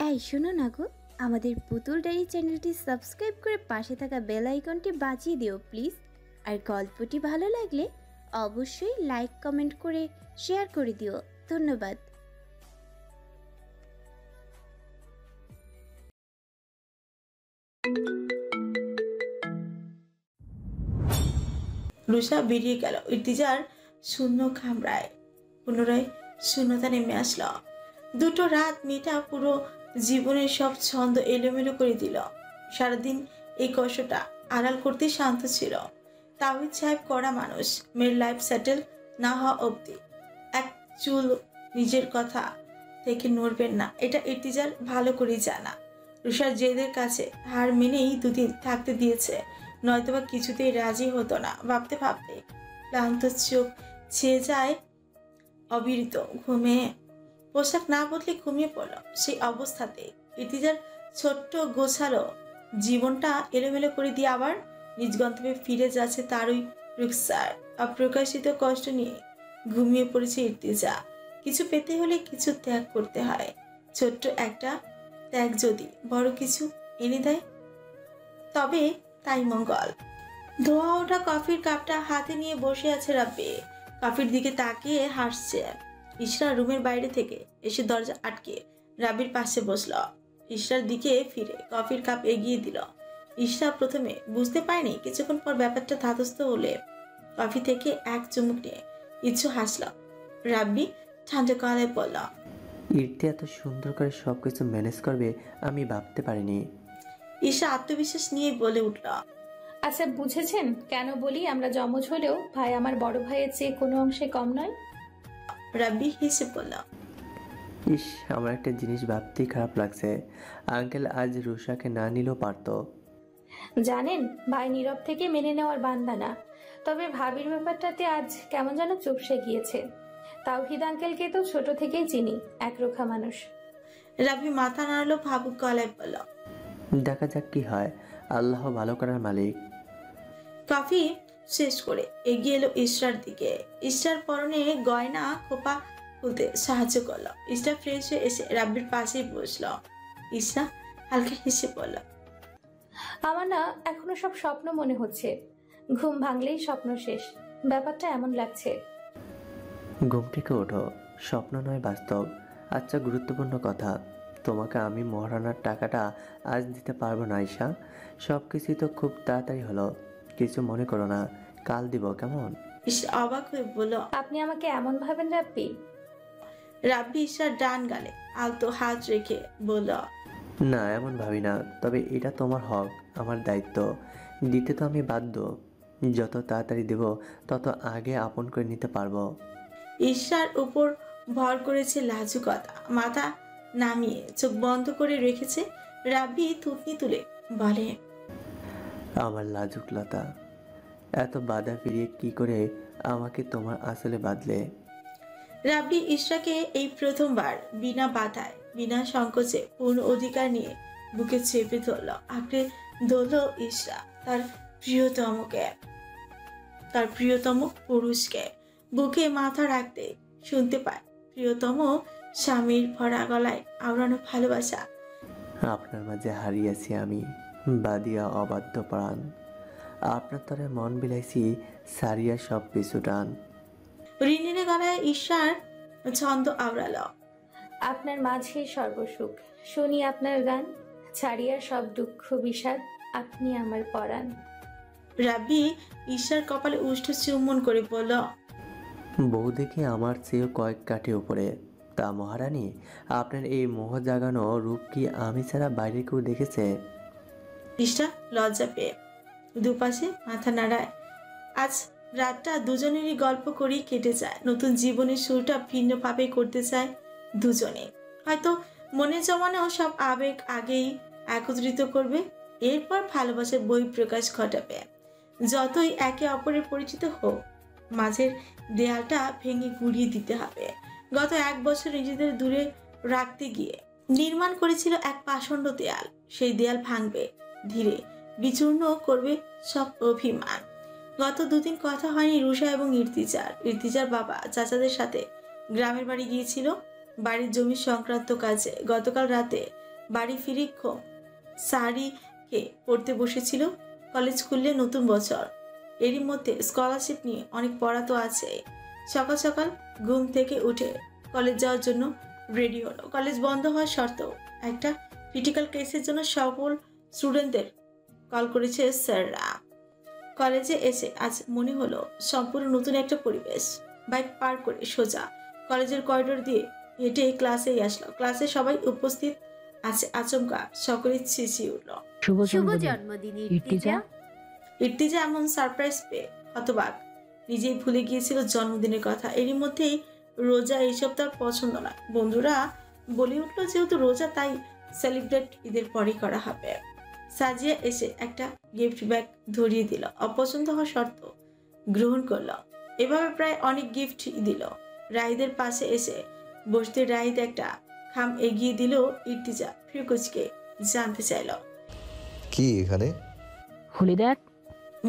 এই শোনো না গো, আমাদের পুতুল ডায়েরি চ্যানেলটি সাবস্ক্রাইব করে পাশে থাকা বেল আইকনটি বাজিয়ে দিও প্লিজ। আর গল্পটি ভালো লাগলে অবশ্যই লাইক কমেন্ট করে শেয়ার করে দিও। ধন্যবাদ। রুষা বেরিয়ে গেল। ইর্তিজার শূন্য কামরায় পুনরায় শূন্যতা নেমে আসলো। দুটো রাত মেয়েটা পুরো জীবনের সব ছন্দ এলোমেলো করে দিল। সারাদিন এই কষ্টটা আড়াল করতে শান্ত ছিল। তাওহিদ সাহেব কড়া মানুষ, মেয়ের লাইফ সেটেল না হওয়া অবধি এক চুল নিজের কথা থেকে নড়বেন না, এটা ইর্তিজার ভালো করেই জানা। রুষার জেদের কাছে হার মেনেই দুদিন থাকতে দিয়েছে, নয়তোবা কিছুতেই রাজি হতো না। ভাবতে ভাবতে ক্লান্ত চোখ ছেয়ে যায় অবিরত ঘুমে। পোশাক না বদলে ঘুমিয়ে পড়ল সেই অবস্থাতে। ইর্তিজার ছোট্ট গোছালো জীবনটা এলোমেলো করে দিয়ে আবার নিজ গন্তব্যে ফিরে যাচ্ছে তারই রুকসার অপ্রকাশিত কষ্ট নিয়ে ঘুমিয়ে পড়েছে ইর্তিজা। কিছু পেতে হলে কিছু ত্যাগ করতে হয়। ছোট্ট একটা ত্যাগ যদি বড় কিছু এনে দেয় তবে তাই মঙ্গল। ধোয়া ওঠা কফির কাপটা হাতে নিয়ে বসে আছে রাব্বি। কফির দিকে তাকিয়ে হাসছে। ইশরা রুমের বাইরে থেকে এসে দরজা আটকে রাব্বির পাশে বসল। ইশরার দিকে ফিরে কফির কাপ এগিয়ে দিল। ইশরা প্রথমে বুঝতে পারেনি, কিছুক্ষণ পর ব্যাপারটা ধাতস্থ হলে কফি থেকে এক চুমুক নিয়ে ইচ্ছু হাসল। রাব্বি ঠান্ডা গলায় বলল, ইর্তি এত সুন্দর করে সবকিছু ম্যানেজ করবে আমি ভাবতে পারিনি। ঈশা আত্মবিশ্বাস নিয়ে বলে উঠল, আচ্ছা বুঝেছেন কেন বলি আমরা যমজ হলেও ভাই আমার বড় ভাইয়ের চেয়ে কোনো অংশে কম নয়? রাব্বি হেসে বলল, ইস, আমার একটা জিনিস ভাবতেই খারাপ লাগছে। আঙ্কেল আজ রুষাকে না নিলেও পারতো। জানেন ভাই নীরব থেকে মেনে নেওয়ার বান্দা না, তবে ভাবির ব্যাপারটাতে আজ কেমন যেন চুপসে গিয়েছে। তাওহিদ আঙ্কেলকে তো ছোট থেকেই চিনি, একরোখা মানুষ। রাব্বি মাথা নাড়লো ভাবুক গলায় বলল, দেখা যাক কি হয়, আল্লাহ ভালো করার মালিক। কফি শেষ করে এগিয়ে এলো ইশরার দিকে। ইশরার পরনে গয়না খোপা খুলতে সাহায্য করলো। ইশরা ফ্রেশ হয়ে এসে রাব্বির পাশেই বসলো। ইশরা হালকা হেসে বলল, আমার না এখনো সব স্বপ্ন মনে হচ্ছে, ঘুম ভাঙলেই স্বপ্ন শেষ। ব্যাপারটা এমন লাগছে। ঘুম থেকে ওঠো, স্বপ্ন নয় বাস্তব। আচ্ছা, গুরুত্বপূর্ণ কথা, তোমাকে আমি মহারানার টাকাটা আজ দিতে পারবো না আয়শা। সব কিছুই তো খুব তাড়াতাড়ি হলো, কিছু মনে করো না, কাল দিব কেমন? ইশরা অবাক হয়ে বলল, আপনি আমাকে এমন ভাবেন রাব্বি? রাব্বি ইশরার ডান গালে আলতো হাত রেখে বলল, না, এমন ভাবি না, তবে এটা তোমার হক, আমার দায়িত্ব, দিতে তো আমি বাধ্য। যত তাড়াতাড়ি দেব তত আগে আপন করে নিতে পারবো। ঈশার উপর ভর করেছে লাজুকতা। মাথা নামিয়ে চোখ বন্ধ করে রেখেছে। রাব্বি থুতনি তুলে বলে, আমার লাজুক লতা, এত বাধা ফিরিয়ে কি করে আমাকে তোমার আসলে বাঁধলে? রাব্বি ইশরাকে এই প্রথমবার বিনা বাধায় বিনা সংকোচে পূর্ণ অধিকার নিয়ে বুকে চেপে ধরল, আঁকড়ে ধরল ইশরা তার প্রিয়তম পুরুষকে। বুকে মাথা রাখতে শুনতে পায় প্রিয়তম স্বামীর ভরা গলায় আওড়ানো ভালোবাসা। আপনার মাঝে হারিয়েছি আমি, বাদিয়া অবাধ্য প্রাণ, আপনার তরে মন বিলাইছি সারিয়া সব পিছু টান। রিনিনে গলায় ঈশার ছন্দ আওড়াল, আপনার মাঝে সর্বসুখ, শুনি আপনার গান, ছাড়িয়া সব দুঃখ বিষাদ, আপনি আমার পরাণ। রাব্বি ঈশার কপালে উষ্ঠ চুম্বন করে বলল, বউ দেখে আমার চেয়েও কয়েক কাঠি উপরে। তা মহারানী, আপনার এই মোহ জাগানো রূপ কি আমি ছাড়া বাইরে কেউ দেখেছে? ঈশা লজ্জা পেয়ে দুপাশে মাথা নাড়ায়। আজ রাতটা দুজনেরই গল্প করেই কেটে যায়। নতুন জীবনের শুরুটা ভিন্নভাবে করতে চায় দুজনে। হয়তো মনে জমানো সব আবেগ আগেই একত্রিত করবে, এরপর ভালোবাসার বহিঃপ্রকাশ ঘটাবে। যতই একে অপরের পরিচিত হোক, মাঝের দেয়ালটা ভেঙে গুড়িয়ে দিতে হবে। গত 1 বছর নিজেদের দূরে রাখতে গিয়ে নির্মাণ করেছিল এক পাষণ্ড দেয়াল। সেই দেয়াল ভাঙবে ধীরে, বিচূর্ণ করবে সব অভিমান। গত 2 দিন কথা হয়নি রুষা এবং ইর্তিজার বাবা চাচাদের সাথে গ্রামের বাড়ি গিয়েছিল বাড়ির জমি সংক্রান্ত কাজে। গতকাল রাতে বাড়ি ফিরে শাড়িকে পড়তে বসেছিল। কলেজ খুললে নতুন বছর, এরই মধ্যে স্কলারশিপ নিয়ে অনেক পড়া তো আছে। সকাল সকাল ঘুম থেকে উঠে কলেজ যাওয়ার জন্য রেডি হলো। কলেজ বন্ধ হওয়ার শর্তেও একটা ক্রিটিক্যাল কেসের জন্য সকল স্টুডেন্টদের কল করেছে স্যাররা। কলেজে এসে আজ মনে হলো সম্পূর্ণ নতুন একটা পরিবেশ। বাইক পার করে সোজা কলেজের করিডোর দিয়ে হেঁটে ক্লাসেই আসলো। ক্লাসে সবাই উপস্থিত আছে। আচমকা সকলে চেঁচিয়ে উঠল, শুভ জন্মদিন ইর্তিজা। ইর্তিজা এমন সারপ্রাইজ পেয়ে হতবাক, নিজেই ভুলে গিয়েছিল জন্মদিনের কথা। এরই মধ্যেই রোজা, এইসব তার পছন্দ না। বন্ধুরা বলে উঠলো যেহেতু রোজা তাই সেলিব্রেট ঈদের পরেই করা হবে। সাজিয়া এসে একটা গিফট ব্যাগ ধরিয়ে দিল, অপছন্দ হওয়া শর্ত গ্রহণ করলো। এভাবে প্রায় অনেক গিফট দিল। রাহিদের পাশে এসে বসতে রাহিদ একটা খাম এগিয়ে দিল। ইর্তিজা ফিরকুচকে জানতে চাইল, কি এখানে? খুলে দেখ।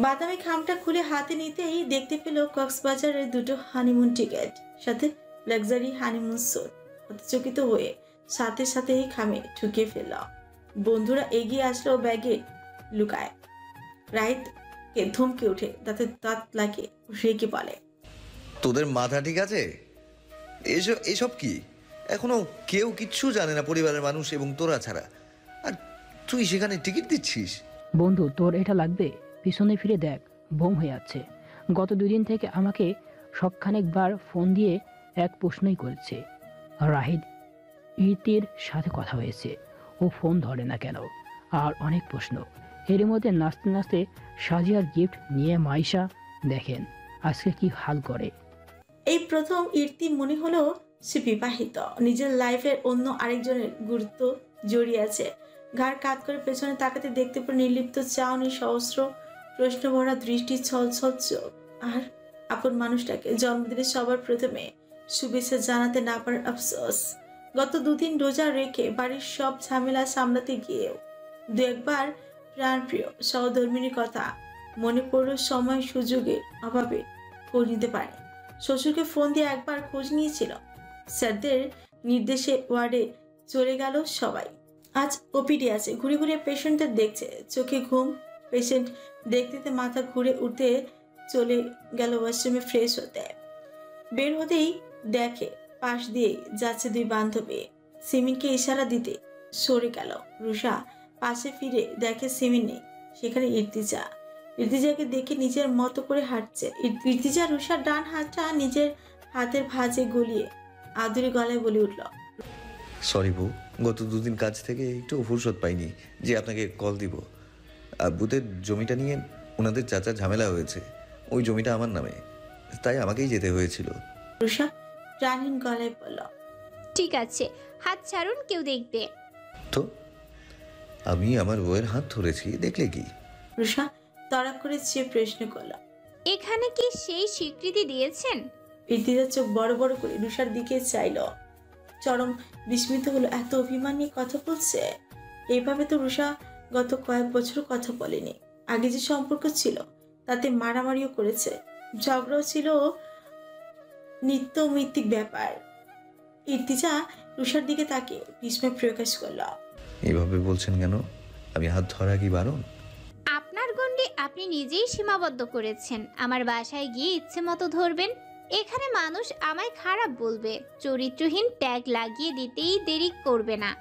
বাদামি খামটা খুলে হাতে নিতেই দেখতে পেল কক্সবাজারের 2টো হানিমুন টিকিট, সাথে লাক্সারি হানিমুন স্যুট। হতচকিত হয়ে সাথে সাথেই খামে ঠুকিয়ে ফেলল। বন্ধুরা এগিয়ে আসলো, ব্যাগে লুকায়। রাহিদকে ধমকে উঠে তাতে দাঁত লাগিয়ে রেখে বলে, তোদের মাথা ঠিক আছে? এসব কি? এখনো কেউ কিচ্ছু জানে না পরিবারের মানুষ এবং তোরা ছাড়া, আর তুই সেখানে টিকিট দিচ্ছিস? বন্ধু, তোর এটা লাগবে? পিছনে ফিরে দেখ, বোম হয়ে আছে। গত 2 দিন থেকে আমাকে সবখানেকবার ফোন দিয়ে এক প্রশ্নই করেছে। রাহিদ ইতির সাথে কথা হয়েছে, ও ফোন ধরে না কেন? আর অনেক প্রশ্ন। এর মধ্যে নাচতে নাচতে সাজিয়ার গিফট নিয়ে মাইশা দেখেন আজকে কি হাল করে। এই প্রথম ইর্তি মনে হলো সে বিবাহিত, নিজের লাইফের অন্য আরেকজনের গুরুত্ব জড়িয়ে আছে। ঘাড় কাত করে পেছনে তাকাতে দেখতে পর নির্লিপ্ত চাউনি, সহস্র প্রশ্ন ভরা দৃষ্টি, ছলছল চোখ, আর আপন মানুষটাকে জন্মদিনের সবার প্রথমে শুভেচ্ছা জানাতে না পারার আফসোস। গত 2 দিন রোজা রেখে বাড়ির সব ঝামেলা সামলাতে গিয়েও 2-1বার প্রাণপ্রিয় সহধর্মিনীর কথা মনে পড়ল। সময় সুযোগের অভাবে খোঁজ নিতে পারে। শ্বশুরকে ফোন দিয়ে একবার খোঁজ নিয়েছিল। স্যারদের নির্দেশে ওয়ার্ডে চলে গেল সবাই। আজ ওপিডি আছে, ঘুরে ঘুরে পেশেন্টদের দেখছে। চোখে ঘুম, পেশেন্ট দেখতে মাথা ঘুরে উঠতে চলে গেল ওয়াশরুমে ফ্রেশ হতে। বের হতেই দেখে পাশ দিয়ে যাচ্ছে 2 বান্ধবী। সিমিনকে ইশারা দিতে সরে গেল। রুষা পাশে ফিরে দেখে সিমিন নেই, সেখানে ইর্তিজা। ইর্তিজাকে দেখে নিজের মতো করে হাঁটছে। ইর্তিজা রুষার ডান হাতটা নিজের হাতের ভাঁজে গলিয়ে আদুরে গলায় বলে উঠল, সরি বউ, গত 2 দিন কাজ থেকে একটু ফুরসত পাইনি যে আপনাকে কল দিব। আব্বুদের জমিটা নিয়ে ওনাদের চাচার ঝামেলা হয়েছে। ওই জমিটা আমার নামে, তাই আমাকেই যেতে হয়েছিল। রুষা প্রাণহীন গলায় বলল, ঠিক আছে, হাত ছাড়ুন, কেউ দেখবে। তো আমি আমার বউয়ের হাত ধরেছি, দেখলে কি? রুষা তড়াক করে চেয়ে প্রশ্ন করল, এখানে কি সেই স্বীকৃতি দিয়েছেন? ইর্তিজার চোখ বড় বড় করে রুষার দিকে চাইল। চরম বিস্মিত হলো, এত অভিমান নিয়ে কথা বলছে। এইভাবে তো রুষা গত কয়েক বছর কথা বলেনি। আগে যে সম্পর্ক ছিল তাতে মারামারিও করেছে, ঝগড়াও ছিল নিত্যমিত্তিক ব্যাপার। ইর্তিজা রুষার দিকে তাকে বিস্ময় প্রকাশ করল। এইভাবে বলছেন কেন? আমি হাত ধরা কি বারণ? আপনার গণ্ডি আপনি নিজেই সীমাবদ্ধ করেছেন। আমার বাসায় গিয়ে ইচ্ছে মতো ধরবেন। এখানে মানুষ আমায় খারাপ বলবে। চরিত্রহীন ট্যাগ লাগিয়ে দিতেই দেরি করবে না।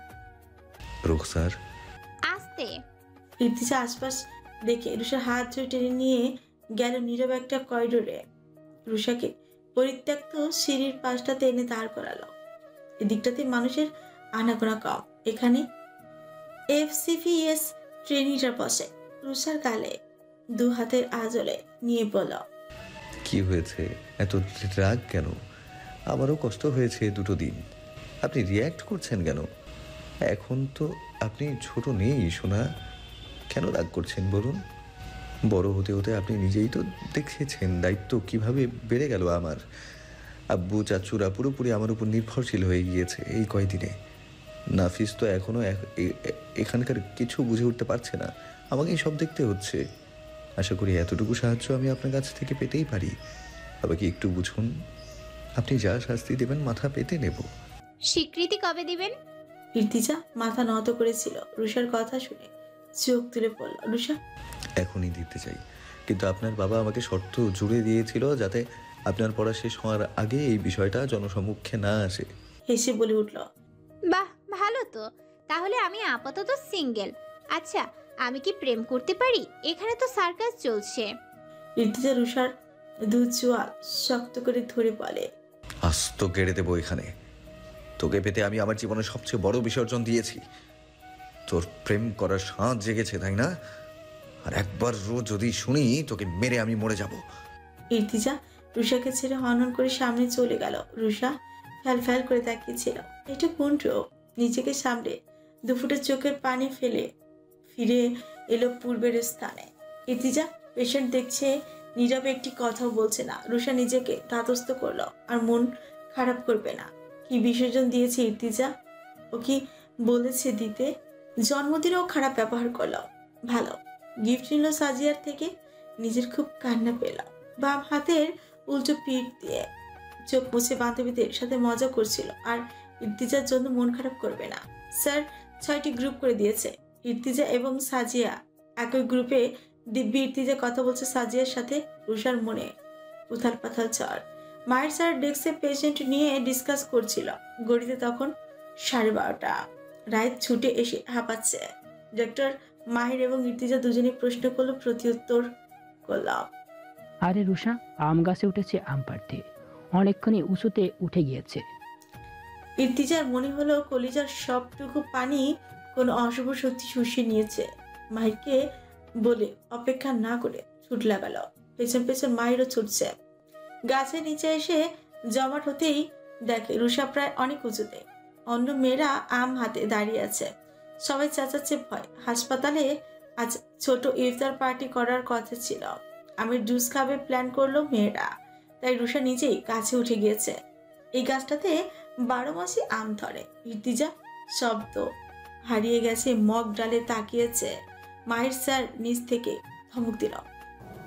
রুখসার, আস্তে। ইর্তিজা আশপাশ দেখে রুষার হাত ধরে টেনে নিয়ে গেল নীরব একটা করিডোরে। রুষাকে পরিত্যক্ত সিঁড়ির পাশটাতে এনে দাঁড় করালো। এদিকটাতে মানুষের আনাগোনা কম। এখানে FCPS ট্রেনিংটা বসে। রুষার গালে 2 হাতের আঁচলে নিয়ে বলল, কি হয়েছে? এত রাগ কেন? আমারও কষ্ট হয়েছে 2 দিন। আপনি রিয়্যাক্ট করছেন কেন? এখন তো আপনি ছোট নেই সোনা, কেন রাগ করছেন বলুন? বড় হতে হতে আপনি নিজেই তো দেখেছেন দায়িত্ব কিভাবে বেড়ে গেল আমার। আব্বু চাচুরা পুরোপুরি আমার উপর নির্ভরশীল হয়ে গিয়েছে এই কয়দিনে। নাফিস তো এখনো এখানকার কিছু বুঝে উঠতে পারছে না, আমাকেই সব দেখতে হচ্ছে। আশা করি এতটুকু সাহায্য আমি আপনার কাছ থেকে পেতেই পারি। আমাকে একটু বুঝুন, আপনি যা শাস্তি দেবেন মাথা পেতে নেব। স্বীকৃতি কবে দিবেন? ইর্তিজা মাথা নত করেছিল রুষার কথা শুনে চোখ তুলে পড়ল। রুষা এখনই দিতে চাই, কিন্তু আপনার বাবা আমাকে শর্ত জুড়ে দিয়েছিল যাতে আপনার পড়া শেষ হওয়ার আগে এই বিষয়টা জনসম্মুখে না আসে। হেসে বলে উঠল, বাহ, ভালো তো। তাহলে আমি আপাতত সিঙ্গেল। আচ্ছা, আমি কি প্রেম করতে পারি? এখানে তো সার্কাস চলছে। ইর্তিজা রুষার দু চোয়াল শক্ত করে ধরে বলে, আস্ত কেড়ে দেবো এখানে। তোকে পেতে আমি আমার জীবনের সবচেয়ে বড় বিসর্জন দিয়েছি। তোর প্রেম করার সাঁঝ জেগেছে, তাই না? আর একবার রোজ যদি শুনি তোকে মেরে আমি মরে যাব। ইর্তিজা রুষাকে ছেড়ে হনন করে সামনে চলে গেল। রুষা ফ্যাল ফ্যাল করে তাকিয়েছিল। এটা কোন রূপ? নিজেকে সামলে দুফুটের চোখের পানি ফেলে ফিরে এলো পূর্বের স্থানে। ইর্তিজা পেশেন্ট দেখছে, নীরবে একটি কথাও বলছে না। রুষা নিজেকে তাতস্থ করলো, আর মন খারাপ করবে না। কি বিসর্জন দিয়েছে ইর্তিজা? ও কি বলেছে দিতে? জন্মদিনেও খারাপ ব্যবহার করলো। ভালো গিফট নিল সাজিয়ার থেকে। নিজের খুব কান্না পেল। বাম হাতের উল্টো পিঠ দিয়ে চোখ মুছে বান্ধবীদের সাথে মজা করছিল। আর ইর্তিজার জন্য মন খারাপ করবে না। স্যার 6টি গ্রুপ করে দিয়েছে। ইর্তিজা এবং সাজিয়া একই গ্রুপে। দিব্যি ইর্তিজা কথা বলছে সাজিয়ার সাথে। রুষার মনে উথাল পাথাল চর। মায়ের স্যার ডেস্কে পেশেন্ট নিয়ে ডিসকাস করছিল। গড়িতে তখন 12:30। রাত ছুটে এসে হাঁপাচ্ছে। ডক্টর মাহির এবং ইর্তিজা দুজনেই প্রশ্ন করলো, প্রত্যুত্তর করলাম। আরে রুষা, আম গাছে উঠেছে আম পাড়তে, অনেকক্ষণই উঁচুতে উঠে গিয়েছে। ইর্তিজার মনে হলো কলিজার সবটুকু পানি কোনো অশুভ শক্তি শুষিয়ে নিয়েছে। মাহিরকে বলে অপেক্ষা না করে ছুট লাগালো। পেছন পেছন মাহিরও ছুটছে। গাছের নিচে এসে জমাট হতেই দেখে রুষা প্রায় অনেক উঁচুতে। অন্য মেয়েরা আম হাতে দাঁড়িয়ে আছে। সবাই চেঁচাচ্ছে ভয়। হাসপাতালে আজ ছোট ইফতার পার্টি করার কথা ছিল। আমের জুস খাবে প্ল্যান করলো মেয়েরা। তাই রুষা নিজেই গাছে উঠে গিয়েছে। এই গাছটাতে 12 মাসই আম ধরে। ইর্তিজা শব্দ হারিয়ে গেছে, মগ ডালে তাকিয়েছে। মায়ের স্যার নিচ থেকে ধমক দিল,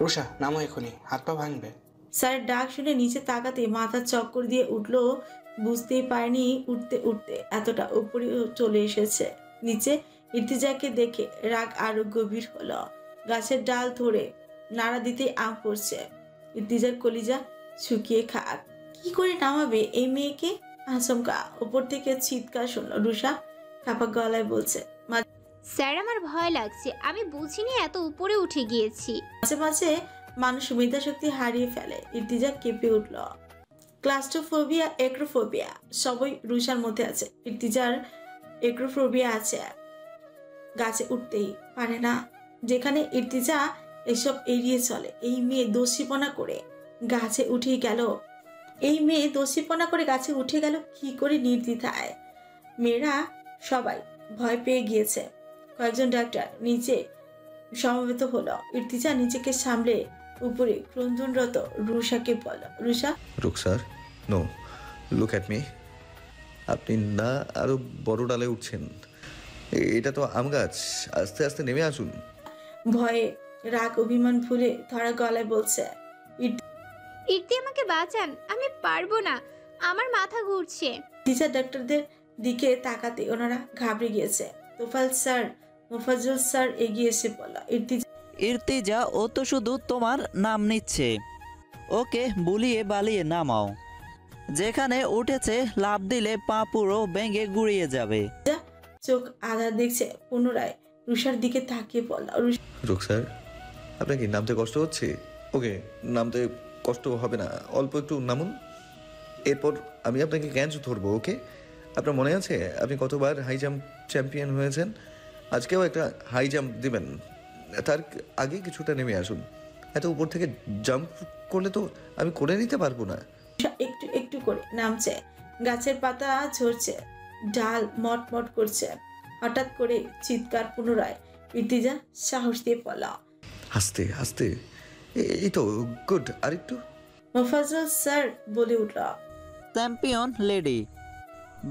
রুষা নামো এখনই, হাত পা ভাঙবে। স্যার ডাক শুনে নিচে তাকাতে মাথা চক্কর দিয়ে উঠলো। বুঝতেই পারেনি উঠতে উঠতে এতটা উপরে চলে এসেছে। নিচে ইর্তিজাকে দেখে রাগ আরো গভীর হলো। গাছের ডাল ধরে নাড়া দিতে আম পড়ছে। ইর্তিজার কলিজা শুকিয়ে খাক। কি করে নামাবে এই মেয়েকে? আচমকা উপর থেকে চিৎকার শুনল। রুষা কাপা গলায় বলছে, স্যার, আমার ভয় লাগছে। আমি বুঝিনি এত উপরে উঠে গিয়েছি। মাঝে মাঝে মানুষ মেধাশক্তি হারিয়ে ফেলে। ইর্তিজা কেঁপে উঠল। ক্লাস্ট্রোফোবিয়া, একোফোবিয়া সবই রুষার মধ্যে আছে। ইর্তিজার একোফোবিয়া আছে। গাছে উঠতেই পারে না। যেখানে ইর্তিজা এসব এড়িয়ে চলে, এই মেয়ে দোষীপনা করে গাছে উঠে গেল। গাছে উঠে গেল কি করে নির্দ্বিধায়? মেয়েরা সবাই ভয় পেয়ে গিয়েছে। কয়েকজন ডাক্তার নিচে সমবেত হলো। ইর্তিজা নিজেকে সামলে উপরে ক্রন্দনরত রুষাকে বলল, Ruksar, no, look at me. আপনি না আরো বড় ডালে উঠছেন। এটা তো আম গাছ, আস্তে আস্তে নেমে আসুন। ভয়ে রাগ অভিমান ভুলে ধরা গলায় বলছে, ইর্তি, আমাকে বাঁচান, আমি পারবো না, আমার মাথা ঘুরছে। টিচার ডাক্তারদের দিকে তাকাতে ওনারা ঘাবড়ে গিয়েছে। মোফাজ্জল স্যার এগিয়ে এসে বলল, ইর্তিজা, ও তো শুধু তোমার নাম নিচ্ছে। ওকে বুলিয়ে বালিয়ে নামাও। যেখানে উঠেছে লাফ দিলে পা পুরো ভেঙে গুড়িয়ে যাবে। চোখ আধার দেখছে। পুনরায় রুষার দিকে তাকিয়ে বলল, রুকসার, আপনার কি নামতে কষ্ট হচ্ছে? ওকে, নামতে কষ্ট হবে না, অল্প একটু নামুন। এরপর আমি আপনাকে ক্যাচ ধরবো। ওকে? আপনার মনে আছে আপনি কতবার হাই জাম্প চ্যাম্পিয়ন হয়েছেন? আজকেও একটা হাই জাম্প দিবেন। তার আগে কিছুটা নেমে আসুন। এত উপর থেকে জাম্প করলে তো আমি করে নিতে পারবো না। একটু একটু করে নামছে। গাছের পাতা ঝরছে, ডাল মটমট করছে। হঠাৎ করে চিৎকার। পুনরায় ইর্তিজা সাহস দিয়ে পড়া, আস্তে আস্তে, এই তো গুড। আরেকটু। মোফাজ্জল স্যার বলে উঠল, champion lady,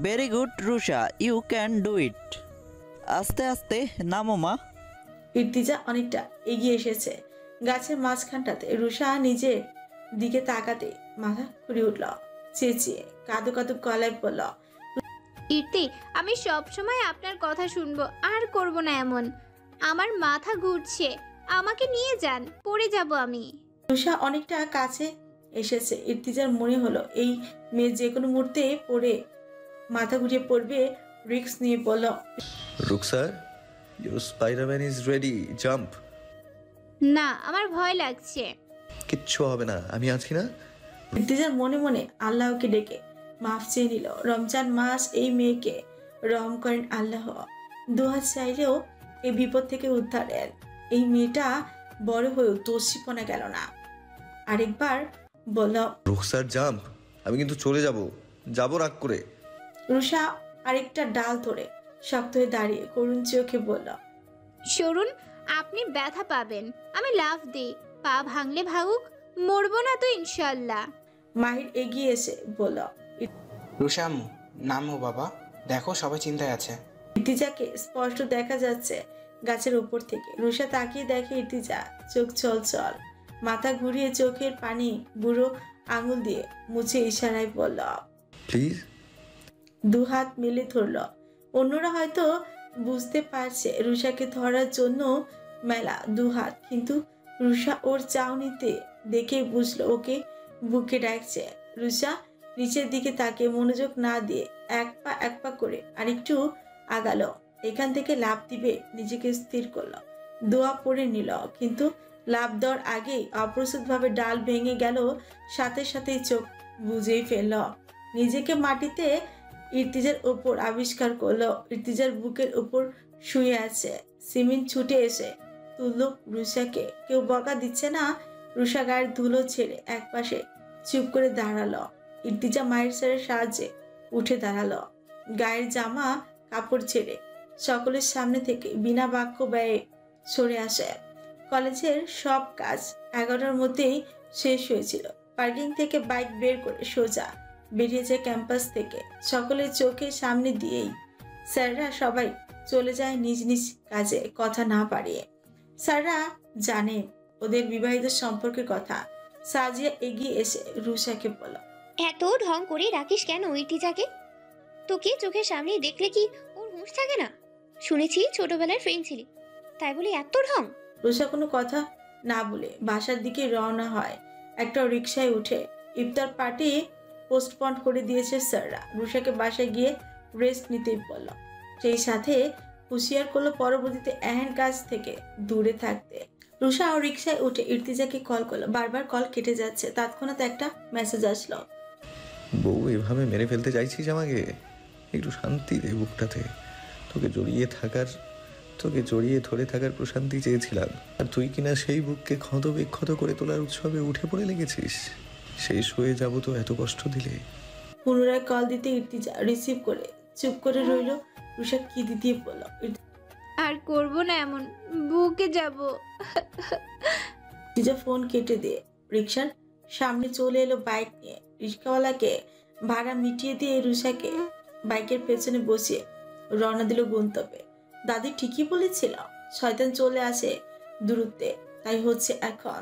very good Rusha, you can do it. আস্তে আস্তে নামো মা। ইর্তিজা অনেকটা এগিয়ে এসেছে। গাছের মাঝখানটাতে রুষা নিজের দিকে তাকাতে মাথা ঘুরে উঠল। চেঁচিয়ে কাঁদো কাঁদো গলায় বলল, ইর্তি, আমি সব সময় আপনার কথা শুনবো, আর করব না এমন। আমার মাথা ঘুরছে, আমাকে নিয়ে যান, পড়ে যাব আমি। রুষা অনেকটা কাছে এসেছে। ইর্তিজার মনে হলো এই মেয়ে যে কোনো মুহূর্তে পড়ে মাথা ঘুরিয়ে পড়বে। রিক্স নিয়ে বলল, Ruksar, your Spiderman is ready, jump. না, আমার ভয় লাগছে। কিচ্ছু হবে না, আমি আছি না। ইর্তিজার মনে মনে আল্লাহকে ডেকে মাফ চেয়ে নিল। রমজান মাস, এই মেয়েকে রহম করেন আল্লাহ। দুহাত চাইলেও এই বিপদ থেকে উদ্ধার দেন। এই মেয়েটা বড় হয়েও দোষীপনা গেল না। আরেকবার বলল, রুকসার জাম্প, আমি কিন্তু চলে যাব রাগ করে। রুষা আরেকটা ডাল ধরে শক্ত হয়ে দাঁড়িয়ে করুণ চোখে বলল, সরুন, আপনি ব্যথা পাবেন। আমি লাফ দিই, পা ভাঙলে ভাঙুক, মরবো না তো ইনশাল্লাহ। মাহির এগিয়ে এসে বলল, রুষা আম্মু, নামো বাবা, দেখো সবাই চিন্তায় আছে। ইর্তিজাকে স্পষ্ট দেখা যাচ্ছে গাছের উপর থেকে। রুষা তাকিয়ে দেখে ইর্তিজা চোখ চল, মাথা ঘুরিয়ে চোখের পানি বুড়ো আঙুল দিয়ে মুছে ইশারায় বলল, প্লিজ। দুহাত মেলে ধরল। অন্যরা হয়তো বুঝতে পারছে রুষাকে ধরার জন্য মেলা দুহাত, কিন্তু রুষা ওর চাউনিতে দেখে বুঝলো ওকে বুকে ডাকছে। রুষা নিচের দিকে তাকে মনোযোগ না দিয়ে এক পা করে আরেকটু আগালো। এখান থেকে লাফ দিবে নিজেকে স্থির করলো, দোয়া পড়ে নিল। কিন্তু লাফ দেওয়ার আগেই অপ্রস্তুতভাবে ডাল ভেঙে গেল। সাথে সাথেই চোখ বুঝেই ফেলল নিজেকে মাটিতে। ইর্তিজার ওপর আবিষ্কার করলো ইর্তিজার বুকের উপর শুয়ে আছে। সিমিন ছুটে এসে তুলল রুষাকে। কেউ বকা দিচ্ছে না। রুষা গায়ের ধুলো ছেড়ে একপাশে চুপ করে দাঁড়ালো। ইর্তিজা মায়ের স্যারের সাহায্যে উঠে দাঁড়ালো, গায়ের জামা কাপড় ছেড়ে সকলের সামনে থেকে বিনা বাক্য ব্যয়ে সরে আসে। কলেজের সব কাজ 11টার মধ্যেই শেষ হয়েছিল। পার্কিং থেকে বাইক বের করে সোজা বেরিয়েছে ক্যাম্পাস থেকে। সকলের চোখের সামনে দিয়েই স্যাররা সবাই চলে যায় নিজ নিজ কাজে, কথা না পারিয়ে। স্যাররা জানে ওদের বিবাহিত সম্পর্কের কথা। সাজিয়া এগিয়ে এসে রুষাকে বলল, এত ঢং করে রাখিস কেন ইর্তিজাকে? তোকে চোখের সামনে দেখলে কি ওর হুঁশ থাকে না? শুনেছি ছোটবেলার ফ্রেন্ড ছিলি, তাই বলে এত ঢং? রুষা কোনো কথা না বলে বাসার দিকে রওনা হয়। একটা রিকশায় উঠে ইফতার পার্টি পোস্টপন্ড করে দিয়েছে স্যাররা। রুষাকে বাসায় গিয়ে রেস্ট নিতেই বলল, সেই সাথে হুঁশিয়ার করলো পরবর্তীতে এহেন কাজ থেকে দূরে থাকতে। রুষা ও রিকশায় উঠে ইর্তিজাকে কল করলো। বারবার কল কেটে যাচ্ছে। তৎক্ষণাৎ একটা মেসেজ আসলো, বউ এভাবে মেরে ফেলতে চাইছিস আমাকে? একটু শান্তি দে বুকটাতে। তোকে জড়িয়ে ধরে থাকার প্রশান্তি চেয়েছিলাম, আর তুই কিনা সেই বুককে ক্ষত বিক্ষত করে তোলার উৎসবে উঠে পড়ে লেগেছিস। শেষ হয়ে যাব তো এত কষ্ট দিলে। পুনরায় কল দিতে ইর্তিজা রিসিভ করে চুপ করে রইল। রুষা কি দিয়ে বলল, আর করব না এমন, বুকে যাব। ইর্তিজা ফোন কেটে দিয়ে রিকশার সামনে চলে এলো বাইক নিয়ে। রিক্সাওয়ালাকে ভাড়া মিটিয়ে দিয়ে রুষাকে বাইকের পেছনে বসিয়ে রওনা দিল গন্তব্যে। দাদি ঠিকই বলেছিল, শয়তান চলে আসে দূরত্বে, তাই হচ্ছে এখন।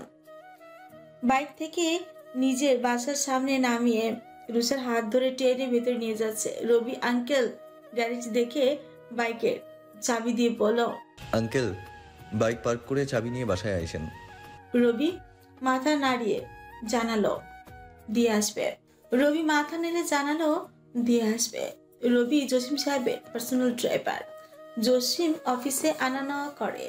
বাইক থেকে নিজের বাসার সামনে নামিয়ে রুষার হাত ধরে টেনে ভেতরে নিয়ে যাচ্ছে। রবি আঙ্কেল গ্যারেজ দেখে বাইকের চাবি দিয়ে বলল, আঙ্কেল, বাইক পার্ক করে চাবি নিয়ে বাসায় আইসেন। রবি মাথা নাড়িয়ে জানালো দিয়ে আসবে। রবি মাথা নেড়ে জানালো দিয়ে আসবে। রবি জসিম সাহেবের পার্সোনাল ড্রাইভার। জসিম অফিসে আনা নেওয়া করে।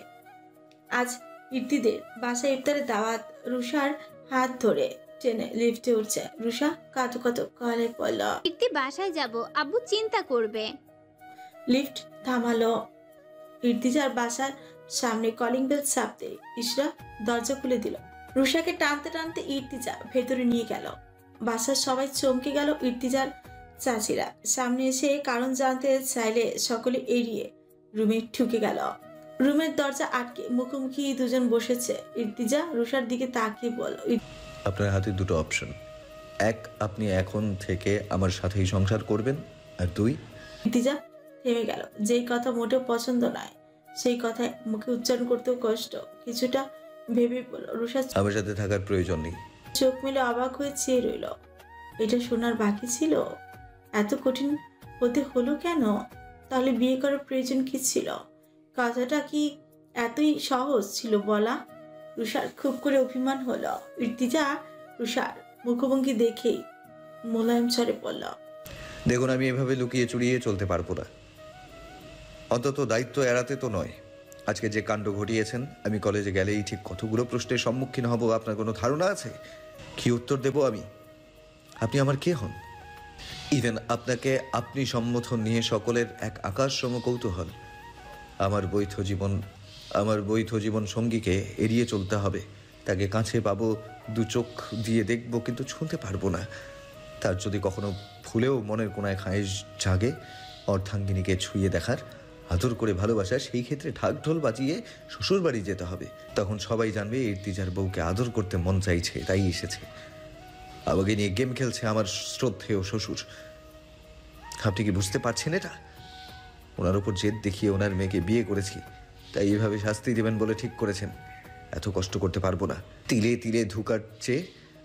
আজ ইর্তিদের বাসায় ইফতারের দাওয়াত। রুষার হাত ধরে ট্রেনে লিফটে উঠছে। রুষা কাতো কাতো কলে পড়ল, ইর্তি বাসায় যাব, আব্বু চিন্তা করবে। লিফট থামালো। ইর্তিজার বাসার সামনে কলিং বেল চাপতে ইশরা দরজা খুলে দিল। রুষাকে টানতে টানতে ইর্তিজা ভেতরে নিয়ে গেল। বাসার সবাই চমকে গেল। ইর্তিজার চাচিরা সামনে এসে কারণ জানতে চাইলে সকলে এড়িয়ে রুমে ঢুকে গেল। রুমের দরজা আটকে মুখোমুখি দুজন বসেছে। ইর্তিজা রুষার দিকে তাকিয়ে বলল, আপনার হাতে দুটো অপশন। এক, আপনি এখন থেকে আমার সাথেই সংসার করবেন, আর দুই। ইর্তিজা থেমে গেল। যেই কথা মোটেও পছন্দ নয় সেই কথায় মুখে উচ্চারণ করতেও কষ্ট। কিছুটা ভেবে বলল, রুষা আমার সাথে থাকার প্রয়োজন নেই। চোখ মেলে অবাক হয়ে চেয়ে রইল। এটা শোনার বাকি ছিল? এত কঠিন হতে হলো কেন? তাহলে বিয়ে করার প্রয়োজন কি ছিল? কথাটা কি এতই সহজ ছিল বলা? রুষার খুব করে অভিমান হলো। ইর্তিজা রুষার মুখভঙ্গি দেখেই মোলায়েম স্বরে বলল, দেখুন, আমি এভাবে লুকিয়ে চুরিয়ে চলতে পারবো না। অন্তত দায়িত্ব এড়াতে তো নয়। আজকে যে কাণ্ড ঘটিয়েছেন, আমি কলেজে গেলেই ঠিক কতগুলো প্রশ্নের সম্মুখীন হব আপনার কোনো ধারণা আছে? কি উত্তর দেব আমি? আপনি আমার কে হন? ইভেন আপনাকে আপনি সম্বোধন নিয়ে সকলের এক আকাশসম কৌতূহল। আমার বৈধ জীবন সঙ্গীকে এড়িয়ে চলতে হবে। তাকে কাছে পাবো, দু চোখ দিয়ে দেখব, কিন্তু ছুঁতে পারবো না। তার যদি কখনো ভুলেও মনের কোনায় খায়েশ জাগে অর্ধাঙ্গিনীকে ছুঁয়ে দেখার, আদর করে ভালোবাসার, সেই ক্ষেত্রে ঢাকঢোল বাজিয়ে শ্বশুর বাড়ি যেতে হবে। তখন সবাই জানবে ইর্তিজার বউকে আদর করতে মন চাইছে, তাই এসেছে। আমাকে নিয়ে গেম খেলছে আমার শ্রদ্ধেয় শ্বশুর। আপনি কি বুঝতে পারছেন এটা? ওনার উপর জেদ দেখিয়ে ওনার মেয়েকে বিয়ে করেছি, তাই এভাবে শাস্তি দেবেন বলে ঠিক করেছেন। এত কষ্ট করতে পারবো না। তিলে তিলে ধুকার চেয়ে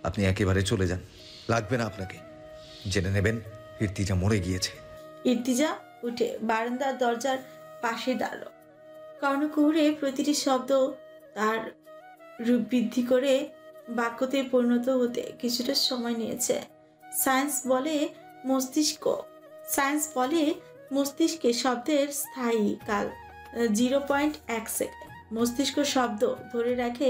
আপনি একেবারে চলে যান, লাগবে না আপনাকে। জেনে নেবেন ইর্তিজা মরে গিয়েছে। ইর্তিজা উঠে বারান্দার দরজার পাশে দাঁড়ালো। কর্ণকুহরে প্রতিটি শব্দ তার রূপ বৃদ্ধি করে বাক্যতে পরিণত হতে কিছুটা সময় নিয়েছে। সায়েন্স বলে মস্তিষ্কে শব্দের স্থায়ী কাল 0.1 সেকেন্ড। মস্তিষ্ক শব্দ ধরে রাখে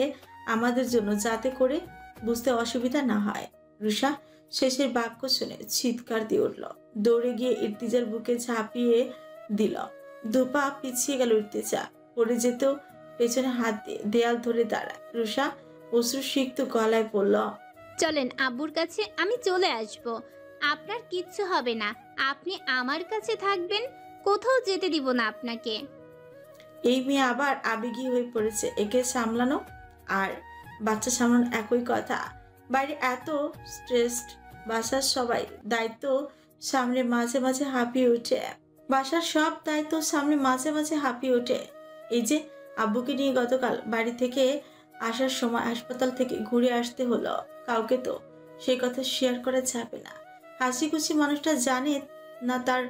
আমাদের জন্য, যাতে করে বুঝতে অসুবিধা না হয়। রুষা শেষের বাক্য শুনে চিৎকার দিয়ে উঠল, দৌড়ে গিয়ে ইর্তিজার বুকে ঝাঁপিয়ে দিল। দুপা পিছিয়ে গেল ইর্তিজা, পড়ে যেত। পেছনে হাত দিয়ে দেয়াল ধরে দাঁড়ায়। রুষা অশ্রুসিক্ত গলায় বলল, চলেন আব্বুর কাছে, আমি চলে আসব। আপনার কিচ্ছু হবে না, আপনি আমার কাছে থাকবেন, কোথাও যেতে দিব না আপনাকে। এই মেয়ে আবার আবেগী হয়ে পড়েছে। একে সামলানো আর বাচ্চা সামলানো একই কথা। বাইরে এত স্ট্রেসড, বাসার সবাই দায়িত্ব সামনে মাঝে মাঝে হাঁপিয়ে ওঠে। এই যে আব্বুকে নিয়ে গতকাল বাড়ি থেকে আসার সময় হাসপাতাল থেকে ঘুরে আসতে হলো, কাউকে তো সেই কথা শেয়ার করা যাবে না। হাসি খুশি মানুষটা জানে না তার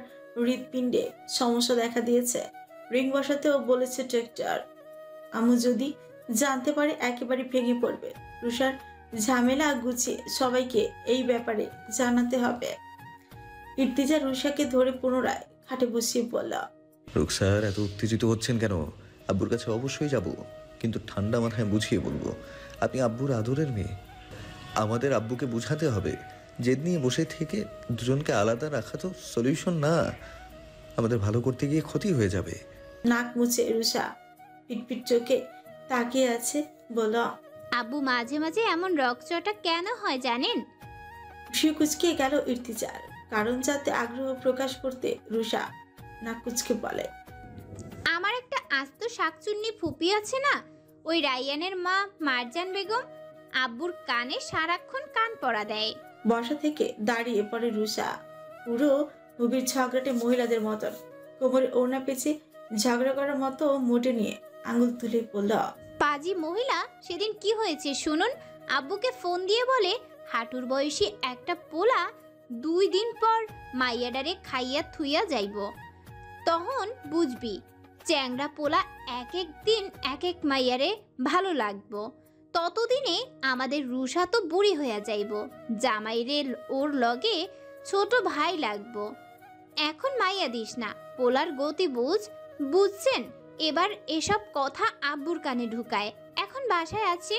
হৃৎপিণ্ডে সমস্যা দেখা দিয়েছে। রিং বসাতেও বলেছে ডাক্তার। আম্মু যদি জানতে পারে একেবারে ভেঙে পড়বে। রুষার ঝামেলা গুছিয়ে সবাইকে এই ব্যাপারে জানাতে হবে। ইর্তিজা রুষাকে ধরে পুনরায় খাটে বসিয়ে বলল, রুকসার, এত উত্তেজিত হচ্ছেন কেন? আব্বুর কাছে অবশ্যই যাব, কিন্তু ঠান্ডা মাথায় বুঝিয়ে বলবো। আপনি আব্বুর আদরের মেয়ে। আমাদের আব্বুকে বুঝাতে হবে, জেদ নিয়ে বসে থেকে দুজনকে আলাদা রাখা তো সলিউশন না। আমাদের ভালো করতে গিয়ে ক্ষতি হয়ে যাবে। নাক মুছে রুষা পিটপিট চোখে তাকিয়ে আছে, বলল, আব্বু মাঝে মাঝে এমন রকচটা কেন হয় জানেন? সে কুচকে গেল ইর্তিজার কারণ যাতে আগ্রহ প্রকাশ করতে রুষা নাক কুচকে বলে, আমার একটা আস্ত শাকচুন্নি ফুপি আছে না, ওই রাইয়ানের মা মারজান বেগম, আব্বুর কানে সারাক্ষণ কান পড়া দেয়। বসা থেকে দাঁড়িয়ে পড়ে রুষা, পুরো মুভির ঝগড়াটে মহিলাদের মতন, কোমরে ওড়না পেঁচে ঝগড়া করার মতো মোটে নিয়ে আঙুল তুলে বলল, পাজি মহিলা। সেদিন কি হয়েছে শুনুন। আব্বুকে ফোন দিয়ে বলে হাঁটুর বয়সী একটা পোলা 2 দিন পর মাইয়াডারে খাইয়া থুইয়া যাইব, তখন বুঝবি চ্যাংরা পোলা এক এক দিন এক এক মাইয়ারে ভালো লাগবো। ততদিনে আমাদের রুষা তো বুড়ি হইয়া যাইব, জামাইরে ওর লগে ছোট ভাই লাগবো। এখন মাইয়া দিস না, পোলার গতি বুঝছেন? এবার এসব কথা আব্বুর কানে ঢুকায়। এখন বাসায় আছে,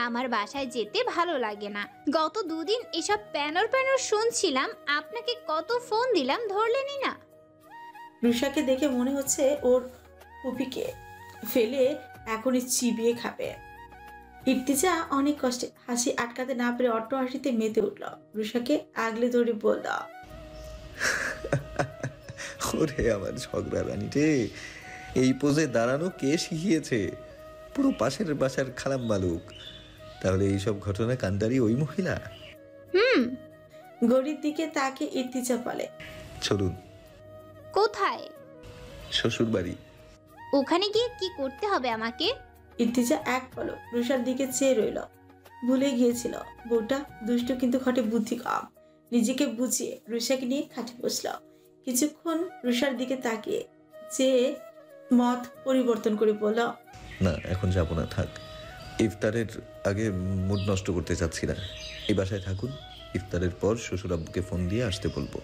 আমার বাসায় যেতে ভালো লাগে না। গত 2 দিন এসব প্যানর শুনছিলাম, আপনাকে কত ফোন দিলাম, ধরলেনই না। রুষাকে দেখে মনে হচ্ছে ওর পুপিকে ফেলে এখনই চিবিয়ে খাবে। ইর্তিজা অনেক কষ্টে হাসি আটকাতে না পেরে অট্ট হাসিতে মেতে উঠল। রুষাকে আগলে ধরে বলল, ওরে আমার ঝগড়া রানী রে, এই পোজে দাঁড়ানো কে শিখিয়েছে? পুরো পাশের বাসার খালাম মালুক। তাহলে এইসব ঘটনা কান্ডারি ওই মহিলা। গড়ির দিকে তাকে ইর্তিজা বলে, চলুন। কোথায়? শ্বশুর বাড়ি। ওখানে গিয়ে কি করতে হবে আমাকে? ইর্তিজা এক পলক রুষার দিকে চেয়ে রইল। ভুলে গিয়েছিল বউটা দুষ্ট, কিন্তু ঘটে বুদ্ধি কম। নিজেকে বুঝিয়ে রুষাকে নিয়ে খাটে বসল। কিছুক্ষণ রুষার দিকে তাকিয়ে যে মত পরিবর্তন করে বলল, না এখন যাব না, থাক। ইফতারের আগে মুড নষ্ট করতে চাচ্ছি না। এই বাসায় থাকুন, ইফতারের পর শ্বশুর আব্বুকে ফোন দিয়ে আসতে বলবো।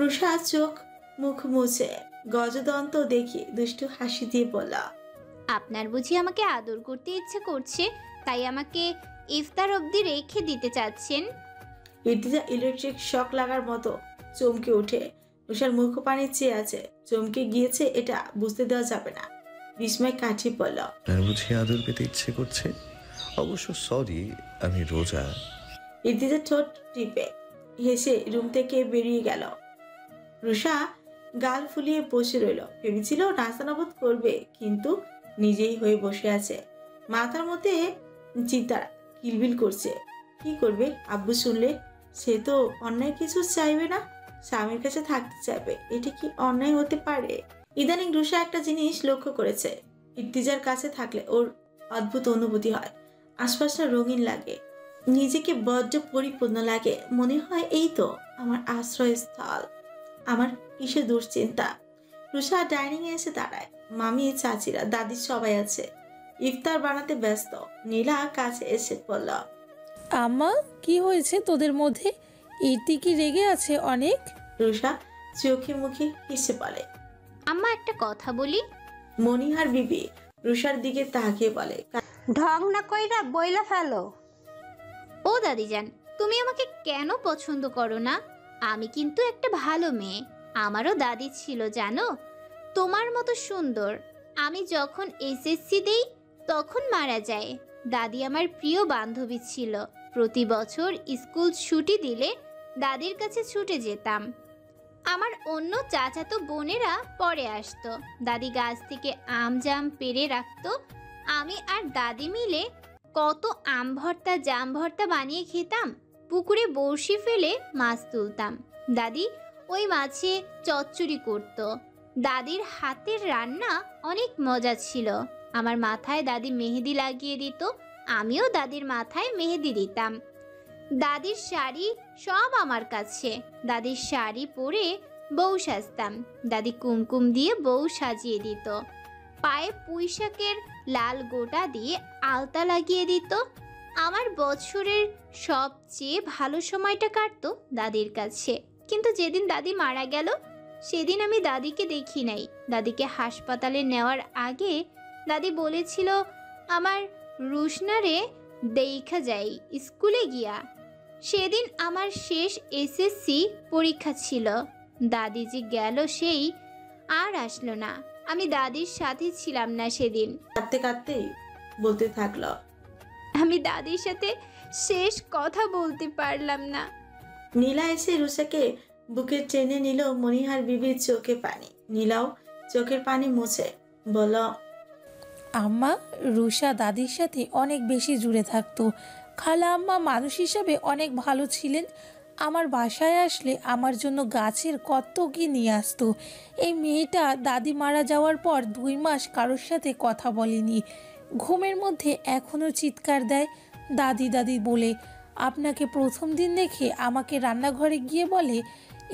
রুষা চোখ মুখ মুছে গজদন্ত দেখি দুষ্টু হাসি দিয়ে বলল, আপনার বুঝি আমাকে আদর করতে ইচ্ছে করছে, তাই আমাকে ইফতার অবধি রেখে দিতে চাচ্ছেন? ইর্তিজা ইলেকট্রিক শক লাগার মতো চমকে উঠে রুষার মুখ পানি চেয়ে আছে। চমকে গিয়েছে এটা বুঝতে দেওয়া যাবে না। বিস্ময় কাঠি পড়ল। আপনার বুঝি আদর পেতে ইচ্ছে করছে? অবশ্য সরি, আমি রোজা। ইর্তিজা ঠোঁট টিপে হেসে রুম থেকে বেরিয়ে গেল। রুষা গাল ফুলিয়ে বসে রইল। ভেবেছিল নাস্তানাবোধ করবে, কিন্তু নিজেই হয়ে বসে আছে। মাথার মধ্যে চিন্তা কিলবিল করছে। কি করবে? আব্বু শুনলে? সে তো অন্যায় কিছু চাইবে না, স্বামীর কাছে থাকতে চাইবে। এটা কি অন্যায় হতে পারে? ইদানিং রুষা একটা জিনিস লক্ষ্য করেছে, ইর্তিজার কাছে থাকলে ওর অদ্ভুত অনুভূতি হয়। আশপাশটা রঙিন লাগে, নিজেকে বড্ড পরিপূর্ণ লাগে। মনে হয় এই তো আমার আশ্রয়স্থল, আমার কিসের দুশ্চিন্তা। রুষা ডাইনিং এ এসে দাঁড়ায়। মামি, চাচিরা, দাদি সবাই আছে। ইফতার বানাতে ব্যস্ত। নীলা কাছে এসে বলল, আম্মা, কি হয়েছে তোদের মধ্যে? ইতি কি রেগে আছে অনেক? রুষা চোখে মুখে হেসে বলে, আম্মা একটা কথা বলি। মনিহার বিবি রুষার দিকে তাকিয়ে বলে, ঢং না কইরা বইলা ফেলো। ও দাদিজান, তুমি আমাকে কেন পছন্দ করো না? আমি কিন্তু একটা ভালো মেয়ে। আমারও দাদি ছিল জানো, তোমার মতো সুন্দর। আমি যখন এসএসসি দেই তখন মারা যায়। দাদি আমার প্রিয় বান্ধবী ছিল। প্রতি বছর স্কুল ছুটি দিলে দাদির কাছে ছুটে যেতাম। আমার অন্য চাচাতো বোনেরা পরে আসতো। দাদি গাছ থেকে আম জাম পেড়ে রাখতো। আমি আর দাদি মিলে কত আম ভর্তা জাম ভর্তা বানিয়ে খেতাম। পুকুরে বড়শি ফেলে মাছ তুলতাম। দাদি ওই মাছে চচ্চড়ি করতো। দাদির হাতের রান্না অনেক মজা ছিল। আমার মাথায় দাদি মেহেদি লাগিয়ে দিত, আমিও দাদির মাথায় মেহেদি দিতাম। দাদির শাড়ি সব আমার কাছে। দাদির শাড়ি পরে বউ সাজতাম। দাদি কুমকুম দিয়ে বউ সাজিয়ে দিত। পায়ে পুঁইশাকের লাল গোটা দিয়ে আলতা লাগিয়ে দিত। আমার বছরের সবচেয়ে ভালো সময়টা কাটতো দাদির কাছে। কিন্তু যেদিন দাদি মারা গেল সেদিন আমি দাদিকে দেখি নাই। দাদিকে হাসপাতালে নেওয়ার আগে দাদি বলেছিল, আমার রুশনারে দেখা যাই স্কুলে গিয়া। সেদিন আমার শেষ এসএসসি পরীক্ষা ছিল। দাদি যে গেল সেই আর আসলো না। আমি দাদির সাথে ছিলাম না সেদিন। কাঁদতে কাঁদতেই বলতে থাকলো, আমি দাদির সাথে শেষ কথা বলতে পারলাম না। নীলা এসে রুষাকে বুকে টেনে নিল। মনিহার বিবির চোখে পানি। নীলাও চোখের পানি মুছে বলল, আম্মা, রুষা দাদির সাথে অনেক বেশি জুড়ে থাকতো। খালা আম্মা মানুষ হিসাবে অনেক ভালো ছিলেন। আমার বাসায় আসলে আমার জন্য গাছের কত কি নিয়ে আসতো। এই মেয়েটা দাদি মারা যাওয়ার পর 2 মাস কারোর সাথে কথা বলেনি। ঘুমের মধ্যে এখনও চিৎকার দেয় দাদি দাদি বলে। আপনাকে প্রথম দিন দেখে আমাকে রান্নাঘরে গিয়ে বলে,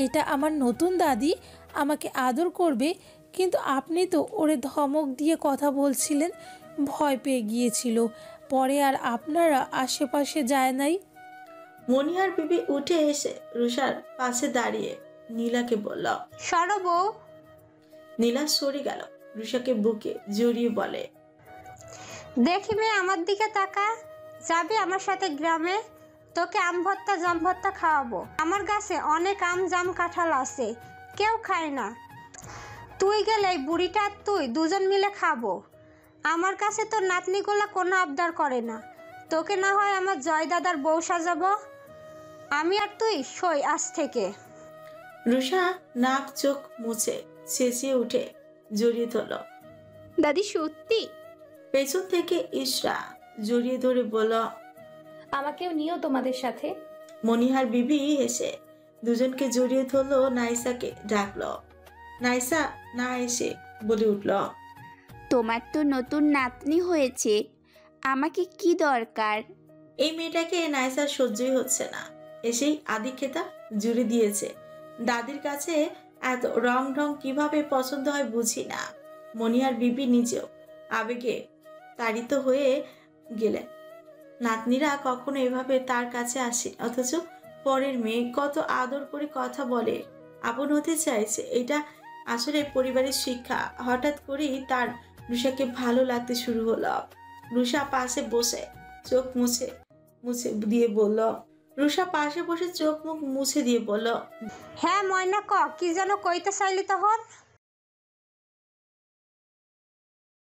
এটা আমার নতুন দাদি, আমাকে আদর করবে। কিন্তু আপনি তো ওরে ধমক দিয়ে কথা বলছিলেন, ভয় পেয়ে গিয়েছিল। পরে আর আপনারা আশেপাশে যায় নাই। মনিহার বিবি উঠে এসে রুষার পাশে দাঁড়িয়ে নীলাকে বলল, সরো বউ। নীলা সরে গেল। রুষাকে বুকে জড়িয়ে বলে, দেখি মেয়ে আমার দিকে তাকা। যাবি আমার সাথে গ্রামে? তোকে আম ভর্তা জাম ভর্তা খাওয়াবো। আমার গাছে অনেক আম জাম কাঁঠাল আছে, কেউ খায় না। তুই গেলে বুড়িটা আর তুই দুজন মিলে খাবো। আমার কাছে তোর নাতনিগুলা কোনো আবদার করে না। তোকে না হয় আমার জয় দাদার বউ সাজাবো। আমি আর তুই সই আজ থেকে। রুষা নাক চোখ মুছে চেঁচিয়ে উঠে জড়িয়ে ধরল। দাদি সত্যি? পেছন থেকে ইশরা জড়িয়ে ধরে বলল, আমাকেও নিও তোমাদের সাথে। মনিহার বিবি হেসে দুজনকে জড়িয়ে ধরলো। নাইসাকে ডাকলো। নাইসা না এসে বলে উঠল, তোমার তো নতুন নাতনি হয়েছে, আমাকে কি দরকার? এই মেয়েটাকে নাইসার সহ্যই হচ্ছে না। এসেই আদি খেতা জুড়ে দিয়েছে। দাদির কাছে এত রং ঢং কিভাবে পছন্দ হয় বুঝি না। মনিয়ার বিবি নিজেও আবেগে তাড়িত হয়ে গেলেন। নাতনিরা কখনো এভাবে তার কাছে আসে, অথচ পরের মেয়ে কত আদর করে কথা বলে, আপন হতে চাইছে। এটা আসলে পরিবারের শিক্ষা। হঠাৎ করেই তার রুষাকে ভালো লাগতে শুরু হলো। রুষা পাশে বসে চোখ মুছে দিয়ে বলল হ্যাঁ ময়না ক কি যেন কইতে চাইলি তখন?